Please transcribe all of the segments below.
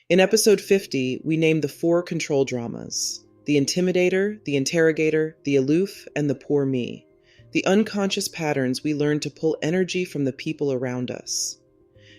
In episode 50, we named the 4 control dramas: the Intimidator, the Interrogator, the Aloof, and the Poor Me. The unconscious patterns we learned to pull energy from the people around us.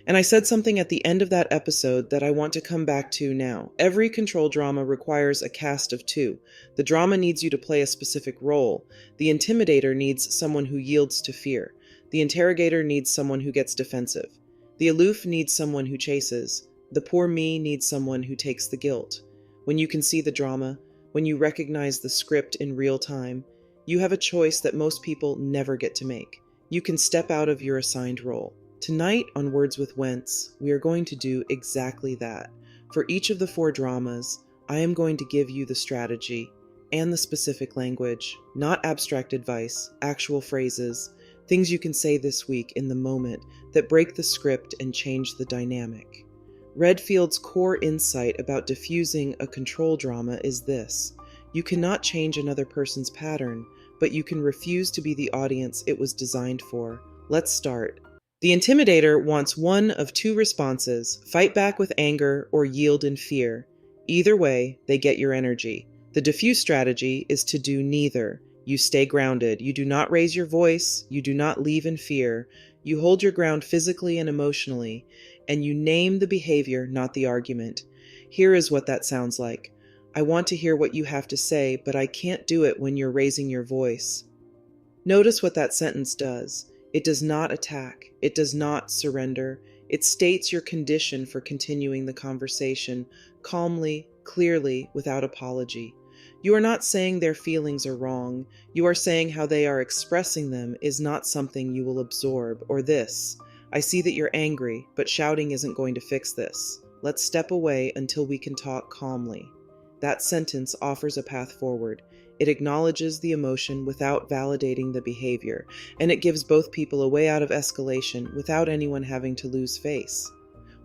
And I said something at the end of that episode that I want to come back to now. Every control drama requires a cast of 2. The drama needs you to play a specific role. The Intimidator needs someone who yields to fear. The Interrogator needs someone who gets defensive. The Aloof needs someone who chases. The Poor Me needs someone who takes the guilt. When you can see the drama, when you recognize the script in real time, you have a choice that most people never get to make. You can step out of your assigned role. Tonight on Words with Wentz, we are going to do exactly that. For each of the 4 dramas, I am going to give you the strategy and the specific language, not abstract advice, actual phrases, things you can say this week in the moment that break the script and change the dynamic. Redfield's core insight about diffusing a control drama is this: you cannot change another person's pattern, but you can refuse to be the audience it was designed for. Let's start. The Intimidator wants one of 2 responses: fight back with anger or yield in fear. Either way, they get your energy. The diffuse strategy is to do neither. You stay grounded. You do not raise your voice. You do not leave in fear. You hold your ground physically and emotionally, and you name the behavior, not the argument. Here is what that sounds like. I want to hear what you have to say, but I can't do it when you're raising your voice. Notice what that sentence does. It does not attack. It does not surrender. It states your condition for continuing the conversation, calmly, clearly, without apology. You are not saying their feelings are wrong. You are saying how they are expressing them is not something you will absorb, or this: I see that you're angry, but shouting isn't going to fix this. Let's step away until we can talk calmly. That sentence offers a path forward. It acknowledges the emotion without validating the behavior, and it gives both people a way out of escalation without anyone having to lose face.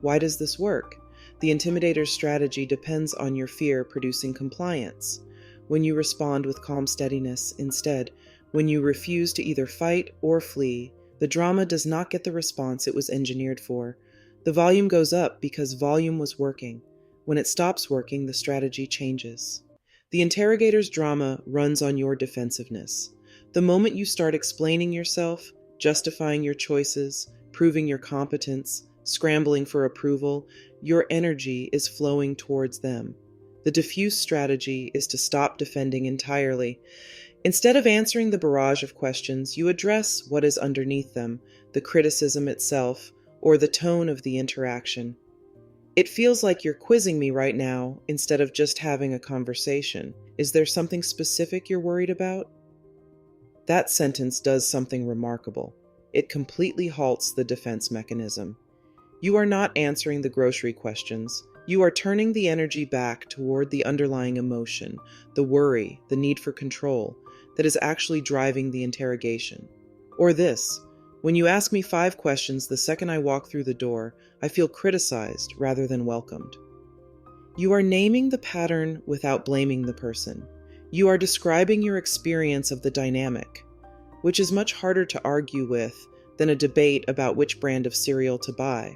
Why does this work? The Intimidator's strategy depends on your fear producing compliance. When you respond with calm steadiness instead, when you refuse to either fight or flee, the drama does not get the response it was engineered for. The volume goes up because volume was working. When it stops working, the strategy changes. The Interrogator's drama runs on your defensiveness. The moment you start explaining yourself, justifying your choices, proving your competence, scrambling for approval, your energy is flowing towards them. The diffuse strategy is to stop defending entirely. Instead of answering the barrage of questions, you address what is underneath them, the criticism itself, or the tone of the interaction. It feels like you're quizzing me right now instead of just having a conversation. Is there something specific you're worried about? That sentence does something remarkable. It completely halts the defense mechanism. You are not answering the grocery questions. You are turning the energy back toward the underlying emotion, the worry, the need for control, that is actually driving the interrogation. Or this: when you ask me 5 questions the second I walk through the door, I feel criticized rather than welcomed. You are naming the pattern without blaming the person. You are describing your experience of the dynamic, which is much harder to argue with than a debate about which brand of cereal to buy.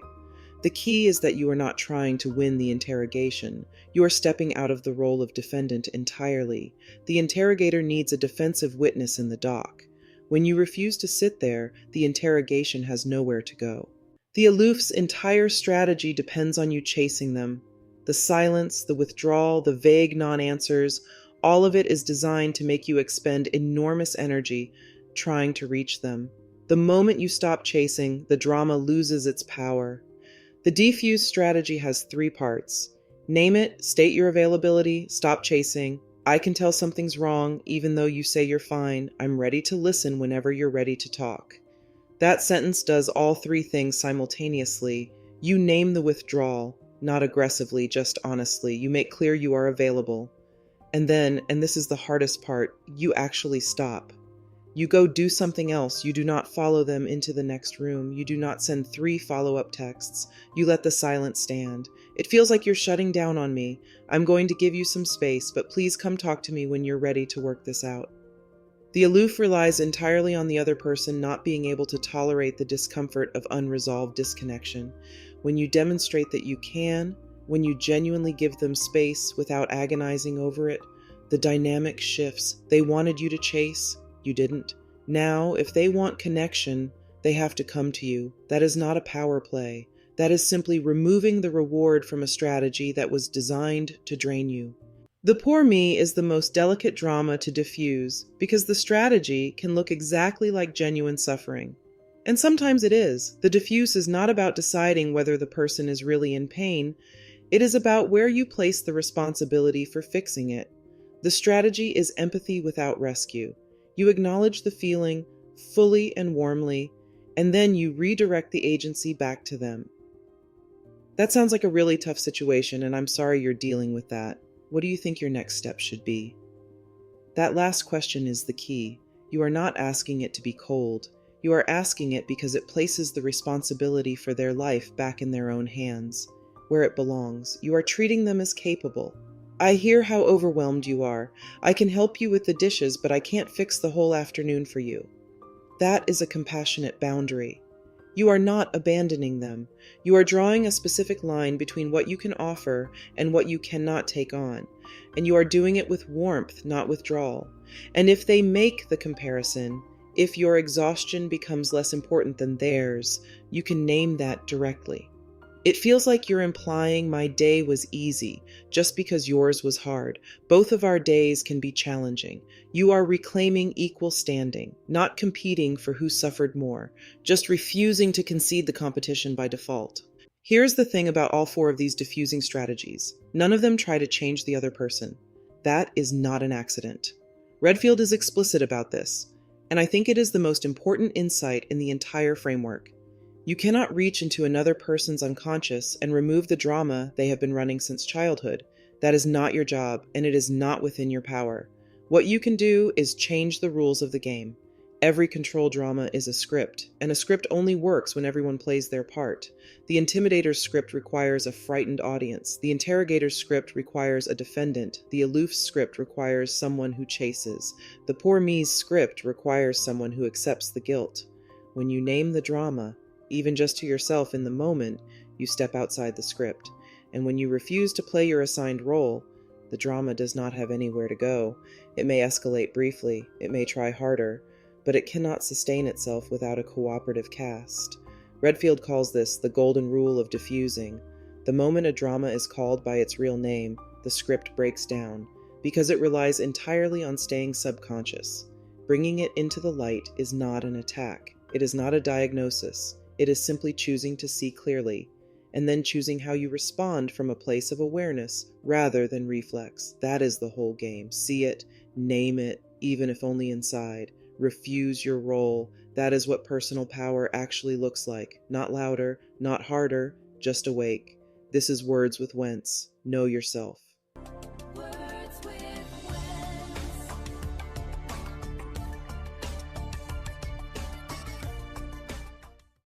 The key is that you are not trying to win the interrogation. You are stepping out of the role of defendant entirely. The interrogator needs a defensive witness in the dock. When you refuse to sit there, the interrogation has nowhere to go. The Aloof's entire strategy depends on you chasing them. The silence, the withdrawal, the vague non-answers, all of it is designed to make you expend enormous energy trying to reach them. The moment you stop chasing, the drama loses its power. The defuse strategy has 3 parts. Name it, state your availability, stop chasing. I can tell something's wrong, even though you say you're fine. I'm ready to listen whenever you're ready to talk. That sentence does all 3 things simultaneously. You name the withdrawal, not aggressively, just honestly. You make clear you are available. And then, and this is the hardest part, you actually stop. You go do something else. You do not follow them into the next room. You do not send 3 follow-up texts. You let the silence stand. It feels like you're shutting down on me. I'm going to give you some space, but please come talk to me when you're ready to work this out. The aloof relies entirely on the other person not being able to tolerate the discomfort of unresolved disconnection. When you demonstrate that you can, When you genuinely give them space without agonizing over it, the dynamic shifts. They wanted you to chase, you didn't. Now, if they want connection, they have to come to you. That is not a power play. That is simply removing the reward from a strategy that was designed to drain you. The Poor Me is the most delicate drama to diffuse because the strategy can look exactly like genuine suffering. And sometimes it is. The diffuse is not about deciding whether the person is really in pain. It is about where you place the responsibility for fixing it. The strategy is empathy without rescue. You acknowledge the feeling fully and warmly, and then you redirect the agency back to them. That sounds like a really tough situation, and I'm sorry you're dealing with that. What do you think your next step should be? That last question is the key. You are not asking it to be cold. You are asking it because it places the responsibility for their life back in their own hands, where it belongs. You are treating them as capable. I hear how overwhelmed you are. I can help you with the dishes, but I can't fix the whole afternoon for you. That is a compassionate boundary. You are not abandoning them. You are drawing a specific line between what you can offer and what you cannot take on. And you are doing it with warmth, not withdrawal. And if they make the comparison, if your exhaustion becomes less important than theirs, you can name that directly. It feels like you're implying my day was easy just because yours was hard. Both of our days can be challenging. You are reclaiming equal standing, not competing for who suffered more, just refusing to concede the competition by default. Here's the thing about all four of these diffusing strategies. None of them try to change the other person. That is not an accident. Redfield is explicit about this, and I think it is the most important insight in the entire framework. You cannot reach into another person's unconscious and remove the drama they have been running since childhood. That is not your job, and it is not within your power. What you can do is change the rules of the game. Every control drama is a script, and a script only works when everyone plays their part. The Intimidator's script requires a frightened audience. The Interrogator's script requires a defendant. The Aloof's script requires someone who chases. The Poor Me's script requires someone who accepts the guilt. When you name the drama, even just to yourself in the moment, you step outside the script. And when you refuse to play your assigned role, the drama does not have anywhere to go. It may escalate briefly, it may try harder, but it cannot sustain itself without a cooperative cast. Redfield calls this the golden rule of diffusing. The moment a drama is called by its real name, the script breaks down, because it relies entirely on staying subconscious. Bringing it into the light is not an attack. It is not a diagnosis. It is simply choosing to see clearly, and then choosing how you respond from a place of awareness rather than reflex. That is the whole game. See it, name it, even if only inside. Refuse your role. That is what personal power actually looks like. Not louder, not harder, just awake. This is Words with Wentz. Know yourself.